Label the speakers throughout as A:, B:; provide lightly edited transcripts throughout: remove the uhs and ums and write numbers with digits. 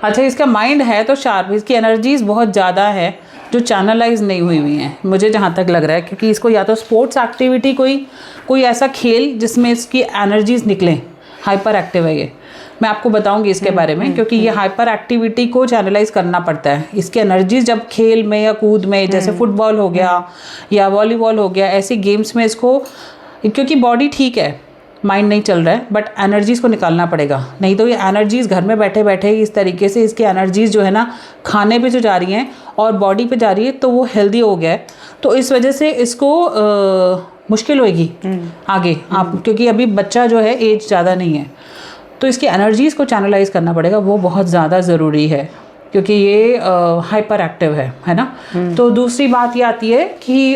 A: अच्छा, इसका माइंड है तो शार्प, इसकी एनर्जीज बहुत ज़्यादा है जो चैनलाइज नहीं हुई हुई हैं, मुझे जहाँ तक लग रहा है, क्योंकि इसको या तो स्पोर्ट्स एक्टिविटी कोई ऐसा खेल जिसमें इसकी एनर्जीज निकलें, हाइपर एक्टिव है ये। मैं आपको बताऊंगी इसके बारे में, क्योंकि ये हाइपर एक्टिविटी को चैनलाइज करना पड़ता है। इसकी एनर्जीज जब खेल में या कूद में, जैसे फुटबॉल हो गया या वॉलीबॉल हो गया, ऐसी गेम्स में इसको, क्योंकि बॉडी ठीक है, माइंड नहीं चल रहा है, बट एनर्जीज़ को निकालना पड़ेगा। नहीं तो ये एनर्जीज़ घर में बैठे बैठे इस तरीके से इसकी एनर्जीज़ जो है ना खाने पे जो जा रही हैं और बॉडी पे जा रही है, तो वो हेल्दी हो गया है। तो इस वजह से इसको मुश्किल होएगी आगे आप, क्योंकि अभी बच्चा जो है एज ज़्यादा नहीं है, तो इसकी एनर्जीज़ को चैनलाइज करना पड़ेगा, वो बहुत ज़्यादा ज़रूरी है, क्योंकि ये हाइपर एक्टिव है ना। तो दूसरी बात ये आती है कि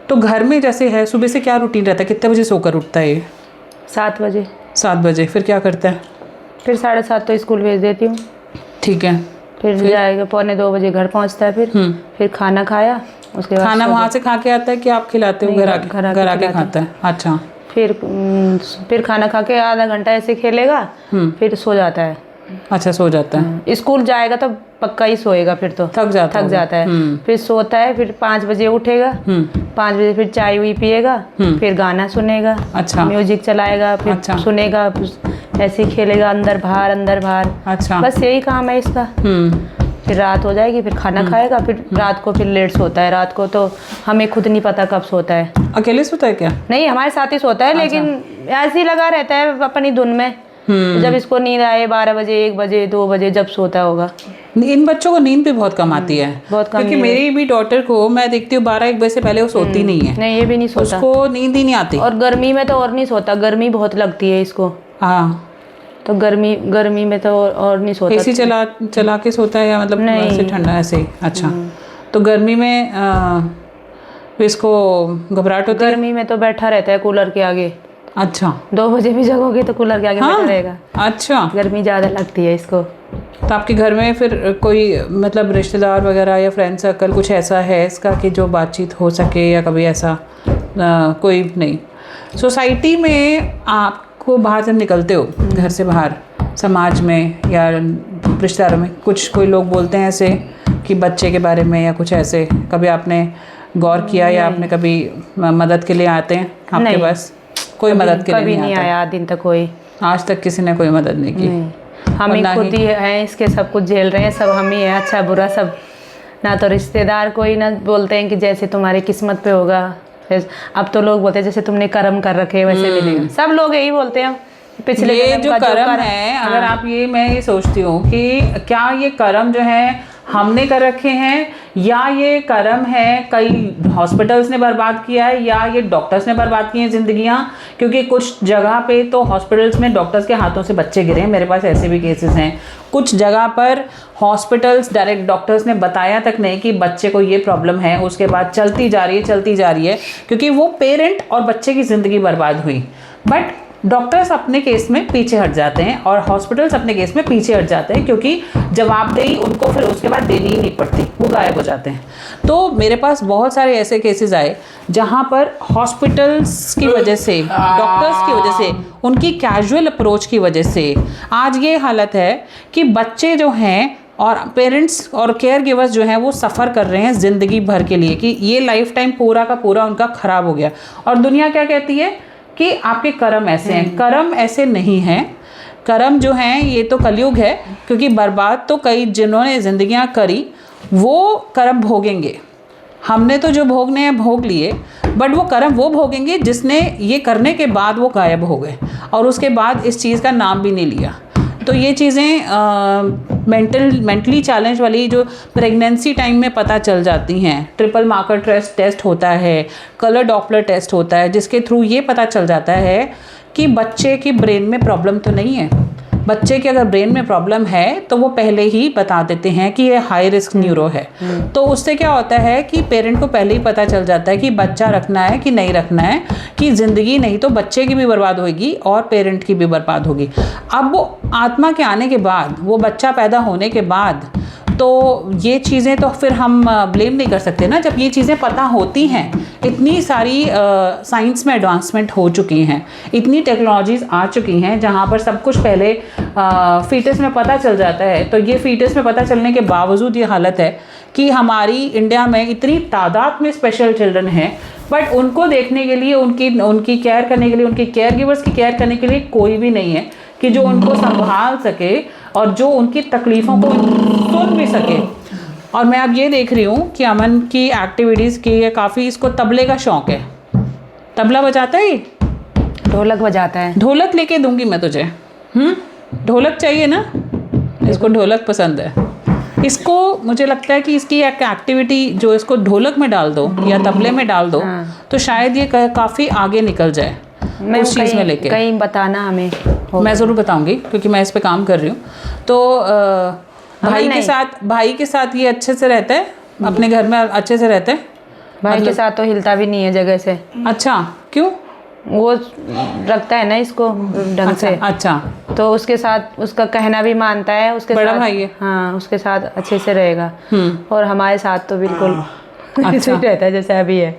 A: तो घर में जैसे है, सुबह से क्या रूटीन रहता है, कितने बजे सोकर उठता है ये?
B: 7 बजे।
A: 7 बजे, फिर क्या करता है?
B: फिर 7:30 तो स्कूल भेज देती हूँ।
A: ठीक है।
B: फिर जाएगा 1:45 बजे घर पहुँचता है। फिर खाना खाया, उसके बाद
A: खाना वहाँ से खा के आता है कि आप खिलाते हो? घर आके खाता है। अच्छा।
B: फिर खाना खा के आधा घंटा ऐसे खेलेगा, फिर सो जाता है।
A: अच्छा, सो जाता है।
B: स्कूल जाएगा तो पक्का ही सोएगा, फिर तो थक जाता है। फिर सोता है, फिर 5 बजे उठेगा, 5 बजे फिर चाय हुई पिएगा, फिर गाना सुनेगा।
A: अच्छा।
B: म्यूजिक चलाएगा, फिर
A: अच्छा।
B: सुनेगा, ऐसे ही खेलेगा, अंदर बाहर।
A: अच्छा।
B: बस यही काम है इसका। फिर रात हो जाएगी, फिर खाना खाएगा, फिर रात को फिर लेट सोता है। रात को तो हमें खुद नहीं पता कब सोता है।
A: अकेले सोता है क्या?
B: नहीं, हमारे साथ ही सोता है। अच्छा। लेकिन ऐसे ही लगा रहता है अपनी धुन में। जब इसको नींद आए 12 बजे, 1 बजे, 2 बजे जब सोता होगा।
A: इन बच्चों को नींद भी बहुत कम आती है,
B: बहुत कम,
A: क्योंकि मेरी भी डॉटर को मैं देखती हूँ 12-1 बजे से पहले वो सोती नहीं है।
B: नहीं, ये भी नहीं सोता,
A: उसको नींद ही नहीं आती।
B: और गर्मी में तो और नहीं सोता, गर्मी बहुत लगती है इसको।
A: हाँ,
B: तो गर्मी में तो और नहीं सोता।
A: एसी चला के सोता है या मतलब ऐसे ठंडा ऐसे ही? अच्छा। तो गर्मी में इसको घबराहट होती है?
B: गर्मी में तो बैठा रहता है कूलर के आगे।
A: अच्छा।
B: 2 बजे भी जगोगे तो कूलर के आगे बैठा रहेगा।
A: अच्छा।
B: गर्मी ज़्यादा लगती है इसको।
A: तो आपके घर में फिर कोई मतलब रिश्तेदार वगैरह या फ्रेंड सर्कल कुछ ऐसा है इसका कि जो बातचीत हो सके, या कभी ऐसा कोई नहीं? सोसाइटी में आपको बाहर जब निकलते हो, घर से बाहर, समाज में या रिश्तेदारों में, कोई लोग बोलते हैं ऐसे कि बच्चे के बारे में या कुछ ऐसे, कभी आपने गौर किया या आपने कभी मदद के लिए आते हैं आपके पास? कोई मदद के लिए
B: कभी नहीं आया दिन तक कोई।
A: आज तक किसी ने कोई मदद नहीं की?
B: हम ही खुद ही हैं, इसके सब कुछ झेल रहे हैं, सब हम ही हैं, अच्छा बुरा सब। ना तो रिश्तेदार कोई ना बोलते हैं कि जैसे तुम्हारी किस्मत पे होगा। अब तो लोग बोलते हैं जैसे तुमने कर्म कर रखे वैसे मिलेगा। सब लोग यही बोलते हैं। पिछले
A: ये जो कर्म है, अगर आप मैं ये सोचती हूँ कि क्या ये कर्म जो है हमने कर रखे हैं, या ये कर्म है कई हॉस्पिटल्स ने बर्बाद किया है, या ये डॉक्टर्स ने बर्बाद की हैं जिंदगियां? क्योंकि कुछ जगह पे तो हॉस्पिटल्स में डॉक्टर्स के हाथों से बच्चे गिरे हैं, मेरे पास ऐसे भी केसेस हैं। कुछ जगह पर हॉस्पिटल्स डायरेक्ट डॉक्टर्स ने बताया तक नहीं कि बच्चे को ये प्रॉब्लम है, उसके बाद चलती जा रही है, क्योंकि वो पेरेंट और बच्चे की ज़िंदगी बर्बाद हुई। बट डॉक्टर्स अपने केस में पीछे हट जाते हैं और हॉस्पिटल्स अपने केस में पीछे हट जाते हैं, क्योंकि जवाबदेही उनको फिर उसके बाद देनी ही नहीं पड़ती, वो गायब हो जाते हैं। तो मेरे पास बहुत सारे ऐसे केसेस आए जहां पर हॉस्पिटल्स की वजह से, डॉक्टर्स की वजह से, उनकी कैजुअल अप्रोच की वजह से आज ये हालत है कि बच्चे जो हैं और पेरेंट्स और केयर गिवर्स जो हैं वो सफ़र कर रहे हैं ज़िंदगी भर के लिए, कि ये लाइफ टाइम पूरा का पूरा उनका ख़राब हो गया। और दुनिया क्या कहती है कि आपके कर्म ऐसे हैं। कर्म ऐसे नहीं हैं। कर्म जो हैं ये तो कलयुग है, क्योंकि बर्बाद तो कई जिन्होंने ज़िंदगियां करी वो कर्म भोगेंगे। हमने तो जो भोगने हैं भोग लिए, बट वो कर्म वो भोगेंगे जिसने ये करने के बाद वो गायब हो गए और उसके बाद इस चीज़ का नाम भी नहीं लिया। तो ये चीज़ें मेंटली चैलेंज वाली जो प्रेगनेंसी टाइम में पता चल जाती हैं। ट्रिपल मार्कर टेस्ट होता है, कलर डॉपलर टेस्ट होता है, जिसके थ्रू ये पता चल जाता है कि बच्चे की ब्रेन में प्रॉब्लम तो नहीं है। बच्चे के अगर ब्रेन में प्रॉब्लम है तो वो पहले ही बता देते हैं कि ये हाई रिस्क न्यूरो है। तो उससे क्या होता है कि पेरेंट को पहले ही पता चल जाता है कि बच्चा रखना है कि नहीं रखना है, कि ज़िंदगी नहीं तो बच्चे की भी बर्बाद होगी और पेरेंट की भी बर्बाद होगी। अब वो आत्मा के आने के बाद, वो बच्चा पैदा होने के बाद तो ये चीज़ें तो फिर हम ब्लेम नहीं कर सकते ना, जब ये चीज़ें पता होती हैं। इतनी सारी साइंस में एडवांसमेंट हो चुकी हैं, इतनी टेक्नोलॉजीज़ आ चुकी हैं जहाँ पर सब कुछ पहले फीटस में पता चल जाता है। तो ये फीटस में पता चलने के बावजूद ये हालत है कि हमारी इंडिया में इतनी तादाद में स्पेशल चिल्ड्रन हैं, बट उनको देखने के लिए, उनकी केयर करने के लिए, उनकी केयर गिवर्स की केयर करने के लिए कोई भी नहीं है कि जो उनको संभाल सके और जो उनकी तकलीफ़ों को सुन भी सके। और मैं अब ये देख रही हूँ कि अमन की एक्टिविटीज़ की काफ़ी, इसको तबले का शौक़ है। तबला बजाता है,
B: ढोलक बजाता है।
A: ढोलक लेके दूंगी मैं तुझे। ढोलक चाहिए ना, इसको ढोलक पसंद है। इसको मुझे लगता है कि इसकी एक एक्टिविटी जो इसको ढोलक में डाल दो या तबले में डाल दो, तो शायद ये काफ़ी आगे निकल जाए उस चीज़ में लेके।
B: कहीं बताना हमें,
A: मैं ज़रूर बताऊंगी क्योंकि मैं इस पे काम कर रही हूँ। तो भाई के साथ ये अच्छे से रहता है, अपने घर में अच्छे से रहता है।
B: भाई के साथ तो हिलता भी नहीं है जगह से।
A: अच्छा, क्यों?
B: वो रखता है ना इसको ढंग से।
A: अच्छा,
B: तो उसके साथ उसका कहना भी मानता है। उसके
A: बड़ा
B: साथ,
A: भाई है।
B: हाँ, उसके साथ अच्छे से रहेगा। और हमारे साथ तो बिल्कुल
A: अच्छा
B: रहता है जैसे अभी है।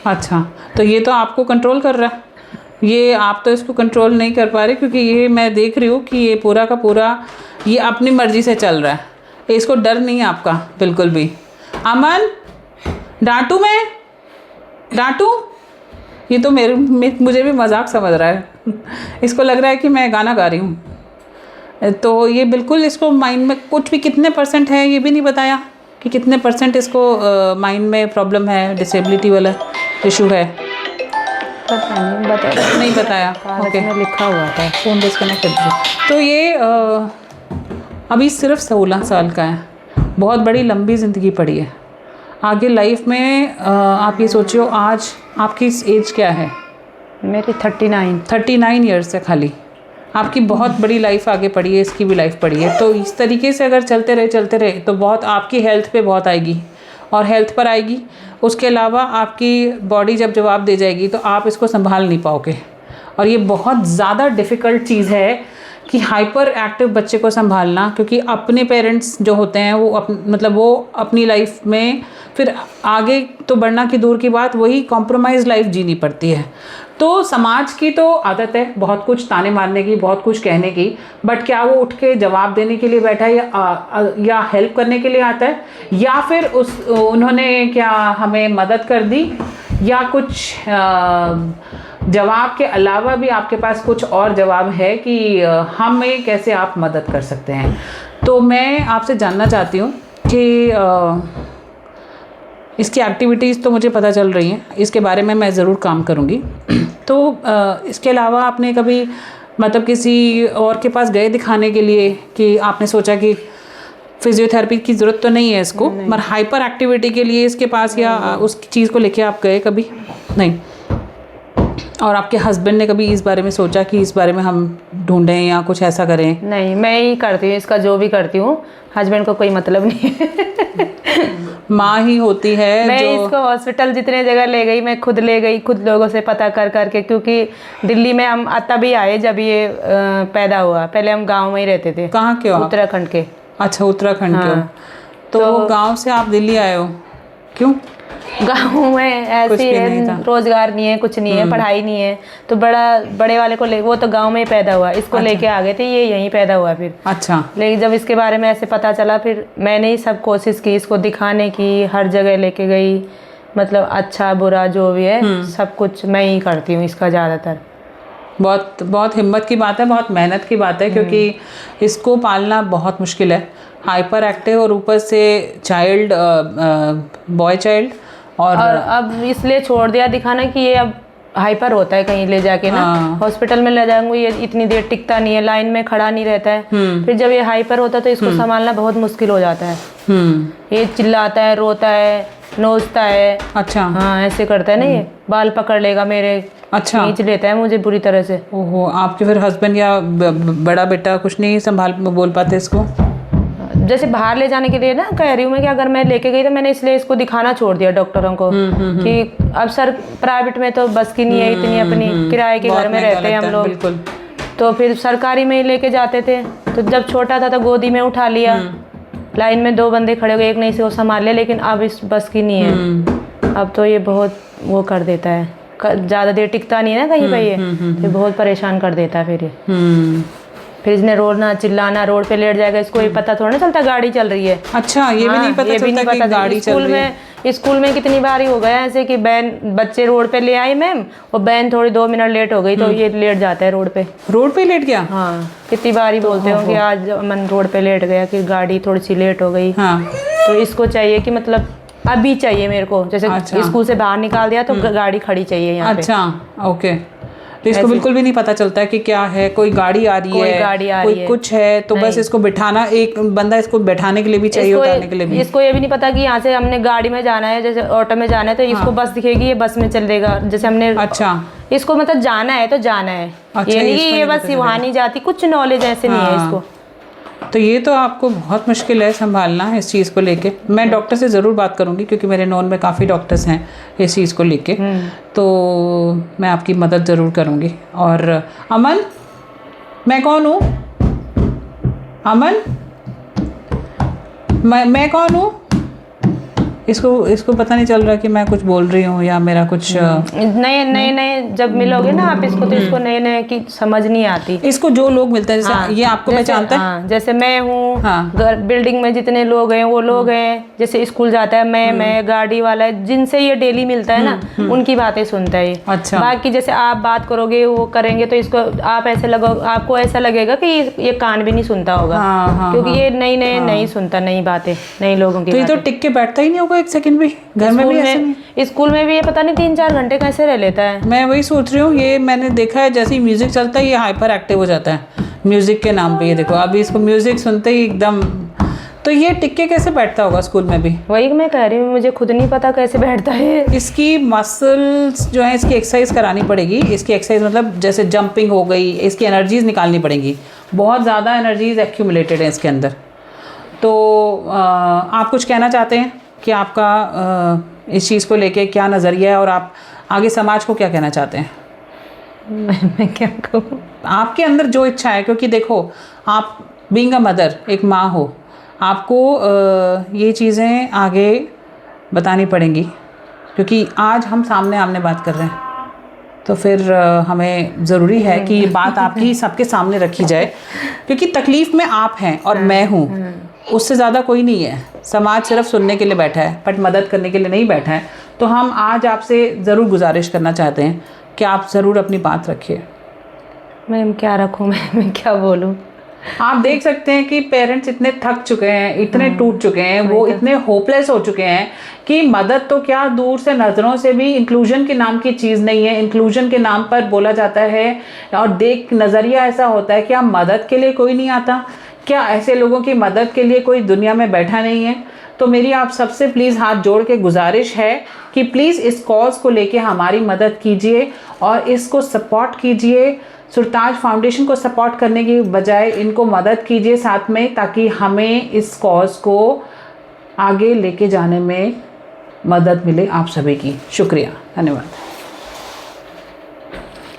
A: अच्छा, तो ये तो आपको कंट्रोल कर रहा है, ये आप तो इसको कंट्रोल नहीं कर पा रहे, क्योंकि ये मैं देख रही हूँ कि ये पूरा का पूरा ये अपनी मर्जी से चल रहा है। इसको डर नहीं है आपका बिल्कुल भी। अमन, डांटू मैं, डांटू? ये तो मुझे भी मजाक समझ रहा है। इसको लग रहा है कि मैं गाना गा रही हूँ। तो ये बिल्कुल, इसको माइंड में कुछ भी कितने % है ये भी नहीं बताया कि कितने % इसको माइंड में प्रॉब्लम है, डिसेबिलिटी वाला इशू है।
B: पता नहीं
A: बताया।
B: ओके, लिखा हुआ था।
A: फ़ोन डिस्कनेक्ट कर दीजिए। तो ये अभी सिर्फ 16 साल का है, बहुत बड़ी लंबी ज़िंदगी पड़ी है आगे लाइफ में। आप ये सोचियो, आज आपकी एज क्या है?
B: मेरी
A: 39 ईयर्स है खाली। आपकी बहुत बड़ी लाइफ आगे पड़ी है, इसकी भी लाइफ पड़ी है। तो इस तरीके से अगर चलते रहे तो बहुत आपकी हेल्थ पे बहुत आएगी, और हेल्थ पर आएगी। उसके अलावा आपकी बॉडी जब जवाब दे जाएगी तो आप इसको संभाल नहीं पाओगे। और ये बहुत ज़्यादा डिफ़िकल्ट चीज़ है कि हाइपर एक्टिव बच्चे को संभालना, क्योंकि अपने पेरेंट्स जो होते हैं वो वो अपनी लाइफ में फिर आगे तो बढ़ना की दूर की बात, वही कॉम्प्रोमाइज़ लाइफ जीनी पड़ती है। तो समाज की तो आदत है बहुत कुछ ताने मारने की, बहुत कुछ कहने की, बट क्या वो उठ के जवाब देने के लिए बैठा है या हेल्प करने के लिए आता है, या फिर उन्होंने क्या हमें मदद कर दी, या कुछ जवाब के अलावा भी आपके पास कुछ और जवाब है कि हमें कैसे आप मदद कर सकते हैं। तो मैं आपसे जानना चाहती हूँ कि इसकी एक्टिविटीज़ तो मुझे पता चल रही हैं, इसके बारे में मैं ज़रूर काम करूँगी। तो इसके अलावा आपने कभी किसी और के पास गए दिखाने के लिए कि आपने सोचा कि फिजियोथेरेपी की ज़रूरत तो नहीं है इसको, मगर हाइपर एक्टिविटी के लिए इसके पास, या उस चीज़ को लेके आप गए कभी? नहीं। और आपके हस्बैंड ने कभी इस बारे में सोचा कि इस बारे में हम ढूंढें या कुछ ऐसा करें?
B: नहीं, मैं ही करती हूँ इसका, जो भी करती हूँ। हस्बैंड को कोई मतलब नहीं है।
A: माँ ही होती है।
B: मैं इसको हॉस्पिटल जितने जगह ले गई, मैं खुद ले गई, खुद लोगों से पता कर करके, क्योंकि दिल्ली में हम तभी आए जब ये पैदा हुआ। पहले हम गांव में ही रहते थे।
A: कहाँ के हो?
B: उत्तराखंड के।
A: अच्छा, उत्तराखंड के हो। तो गांव से आप दिल्ली आए हो, क्यों?
B: गाँव में ऐसे है, रोजगार नहीं है, कुछ नहीं है, पढ़ाई नहीं है, तो बड़े वाले को ले, वो तो गांव में ही पैदा हुआ, इसको लेके आ गए थे, ये यहीं पैदा हुआ फिर।
A: अच्छा।
B: लेकिन जब इसके बारे में ऐसे पता चला, फिर मैंने ही सब कोशिश की इसको दिखाने की, हर जगह लेके गई, अच्छा बुरा जो भी है सब कुछ मैं ही करती हूँ इसका ज़्यादातर।
A: बहुत बहुत हिम्मत की बात है, बहुत मेहनत की बात है, क्योंकि इसको पालना बहुत मुश्किल है। हाइपर एक्टिव और ऊपर से चाइल्ड, बॉय चाइल्ड। और
B: अब इसलिए छोड़ दिया दिखाना कि ये अब हाइपर होता है, कहीं ले जाके ना हॉस्पिटल में ले जाऊंगी, ये इतनी देर टिकता नहीं है, लाइन में खड़ा नहीं रहता है। फिर जब ये हाइपर होता है तो इसको संभालना बहुत मुश्किल हो जाता है। ये चिल्लाता है, रोता है, नोचता है।
A: अच्छा।
B: हाँ, ऐसे करता है ना, ये बाल पकड़ लेगा मेरे। अच्छा। खींच लेता है मुझे बुरी तरह से।
A: ओहो, आपके फिर हस्बैंड या बड़ा बेटा कुछ नहीं संभाल बोल पाते इसको?
B: जैसे बाहर ले जाने के लिए ना, कह रही हूँ मैं कि अगर मैं लेके गई तो मैंने इसलिए इसको दिखाना छोड़ दिया डॉक्टरों को कि अब सर प्राइवेट में तो बस की नहीं है इतनी, अपनी किराए के घर में रहते हैं हम लोग, तो फिर सरकारी में ही लेके जाते थे। तो जब छोटा था तो गोदी में उठा लिया, लाइन में 2 बंदे खड़े हो गए, एक नहीं से वो संभाल ले, लेकिन अब इस बस की नहीं है। अब तो ये बहुत वो कर देता है, ज़्यादा देर टिकता नहीं है ना कहीं पे, ये बहुत परेशान कर देता है। फिर इसने रोना चिल्लाना, रोड पे लेट जाएगा, इसको ये पता थोड़ा ना चलता गाड़ी चल रही है।
A: अच्छा, ये भी नहीं पता चलता कि गाड़ी चल रही है।
B: स्कूल में कितनी बार ही हो गया ऐसे कि बच्चे रोड पे ले आई मैम, और बैन थोड़ी 2 मिनट लेट हो गई तो ये लेट जाता है रोड पे लेट गया। हाँ, कितनी बार ही बोलते हो कि आज मन रोड पे लेट गया कि गाड़ी थोड़ी सी लेट हो गई। हाँ। तो इसको चाहिए कि मतलब अभी चाहिए मेरे को, जैसे स्कूल से बाहर निकाल दिया तो गाड़ी खड़ी चाहिए यहाँ पे।
A: अच्छा, ओके। तो इसको बिल्कुल भी नहीं पता चलता है कि क्या है, कोई गाड़ी आ रही है, कोई कुछ है, तो बस इसको बिठाना, एक बंदा इसको बैठाने के लिए भी चाहिए, उतारने के लिए भी।
B: इसको ये भी नहीं पता कि यहाँ से हमने गाड़ी में जाना है, जैसे ऑटो में जाना है तो इसको बस दिखेगी, ये बस में चलेगा, जैसे हमने। अच्छा, इसको मतलब जाना है तो जाना है, ये नहीं कि ये बस वहाँ नहीं जाती, कुछ नॉलेज ऐसे नहीं है इसको।
A: तो ये तो आपको बहुत मुश्किल है संभालना इस चीज़ को लेके। मैं डॉक्टर से ज़रूर बात करूँगी क्योंकि मेरे नॉन में काफ़ी डॉक्टर्स हैं इस चीज़ को लेके, तो मैं आपकी मदद ज़रूर करूँगी। और अमन, मैं कौन हूँ? अमन, मैं कौन हूँ? इसको पता नहीं चल रहा कि मैं कुछ बोल रही हूँ या मेरा कुछ
B: नए जब मिलोगे ना आप इसको, तो इसको नए की समझ नहीं आती।
A: इसको जो लोग मिलते हैं, जैसे ये आपको पहचानता है।
B: हाँ, जैसे मैं हूँ, बिल्डिंग में जितने लोग हैं वो लोग हैं, जैसे स्कूल जाता है मैं गाड़ी वाला है, जिनसे ये डेली मिलता है ना, उनकी बातें सुनता है। अच्छा। बाकी जैसे आप बात करोगे वो करेंगे तो इसको आपको ऐसा लगेगा कि ये कान भी नहीं सुनता होगा, क्योंकि ये नहीं सुनता नई बातें, नए लोगों की।
A: तो ये तो टिक के बैठता ही नहीं होगा एक सेकंड भी। घर में भी ऐसे नहीं?
B: स्कूल में भी ये पता नहीं 3-4 घंटे कैसे रह लेता है।
A: मैं वही सोच रही हूँ, ये मैंने देखा है जैसे ही म्यूजिक चलता है ये हाइपर एक्टिव हो जाता है म्यूजिक के नाम पे। ये देखो अभी इसको म्यूजिक सुनते ही एकदम। तो ये टिक के कैसे बैठता होगा स्कूल में भी?
B: वही मैं कह रही हूँ, मुझे खुद नहीं पता कैसे बैठता है।
A: इसकी मसल्स जो है इसकी एक्सरसाइज करानी पड़ेगी। इसकी एक्सरसाइज मतलब जैसे जंपिंग हो गई, इसकी एनर्जीज निकालनी पड़ेंगी। बहुत ज़्यादा एनर्जीज एक्यूमुलेटेड है इसके अंदर। तो आप कुछ कहना चाहते हैं कि आपका इस चीज़ को लेके क्या नज़रिया है और आप आगे समाज को क्या कहना चाहते हैं?
B: मैं क्या कहूँ,
A: आपके अंदर जो इच्छा है, क्योंकि देखो आप बीइंग अ मदर, एक माँ हो, आपको ये चीज़ें आगे बतानी पड़ेंगी, क्योंकि आज हम सामने आमने बात कर रहे हैं, तो फिर हमें ज़रूरी है कि बात आपकी सबके सामने रखी जाए, क्योंकि तकलीफ़ में आप हैं और मैं हूँ, उससे ज़्यादा कोई नहीं है। समाज सिर्फ सुनने के लिए बैठा है बट मदद करने के लिए नहीं बैठा है। तो हम आज आपसे ज़रूर गुजारिश करना चाहते हैं कि आप ज़रूर अपनी बात रखिए।
B: मैम क्या रखूँ मैं क्या बोलूँ?
A: आप देख सकते हैं कि पेरेंट्स इतने थक चुके हैं, इतने टूट चुके हैं, वो इतने होपलेस हो चुके हैं कि मदद तो क्या, दूर से नज़रों से भी इंक्लूजन के नाम की चीज़ नहीं है। इंक्लूजन के नाम पर बोला जाता है और देख नज़रिया ऐसा होता है कि आप मदद के लिए कोई नहीं आता। क्या ऐसे लोगों की मदद के लिए कोई दुनिया में बैठा नहीं है? तो मेरी आप सबसे प्लीज़ हाथ जोड़ के गुजारिश है कि प्लीज़ इस कॉज को लेके हमारी मदद कीजिए और इसको सपोर्ट कीजिए। सुरताज फाउंडेशन को सपोर्ट करने की बजाय इनको मदद कीजिए साथ में, ताकि हमें इस कॉज को आगे लेके जाने में मदद मिले आप सभी की। शुक्रिया, धन्यवाद।